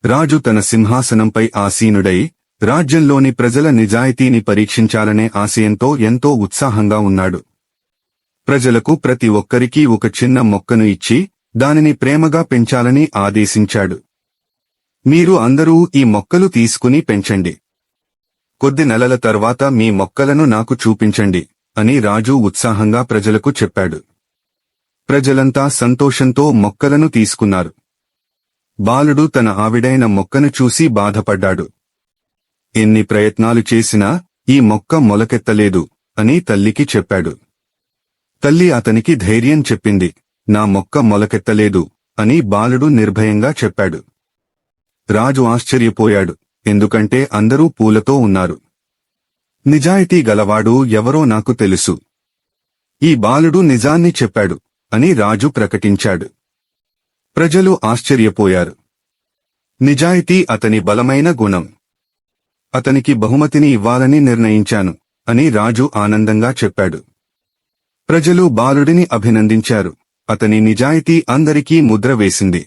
రాజు తన సింహాసనంపై ఆసీనుడై రాజ్యంలోని ప్రజల నిజాయితీని పరీక్షించాలనే ఆశయంతో ఎంతో ఉత్సాహంగా ఉన్నాడు. ప్రజలకు ప్రతి ఒక్కరికీ ఒక చిన్న మొక్కను ఇచ్చి దానిని ప్రేమగా పెంచాలని ఆదేశించాడు. మీరు అందరూ ఈ మొక్కలు తీసుకుని పెంచండి. కొద్ది నెలల తర్వాత మీ మొక్కలను నాకు చూపించండి అని రాజు ఉత్సాహంగా ప్రజలకు చెప్పాడు. ప్రజలంతా సంతోషంతో మొక్కలను తీసుకున్నారు. బాలుడు తన ఆవిడైన మొక్కను చూసి బాధపడ్డాడు. ఎన్ని ప్రయత్నాలు చేసినా ఈ మొక్క మొలకెత్తలేదు అని తల్లికి చెప్పాడు. తల్లి అతనికి ధైర్యం చెప్పింది. నా మొక్క మొలకెత్తలేదు అని బాలుడు నిర్భయంగా చెప్పాడు. రాజు ఆశ్చర్యపోయాడు, ఎందుకంటే అందరూ పూలతో ఉన్నారు. నిజాయితీ గలవాడు ఎవరో నాకు తెలుసు. ఈ బాలుడు నిజాన్ని చెప్పాడు అని రాజు ప్రకటించాడు. ప్రజలు ఆశ్చర్యపోయారు. నిజాయితీ అతని బలమైన గుణం. అతనికి బహుమతిని ఇవ్వాలని నిర్ణయించాను అని రాజు ఆనందంగా చెప్పాడు. ప్రజలు బాలుడిని అభినందించారు. అతని నిజాయితీ అందరికీ ముద్ర వేసింది.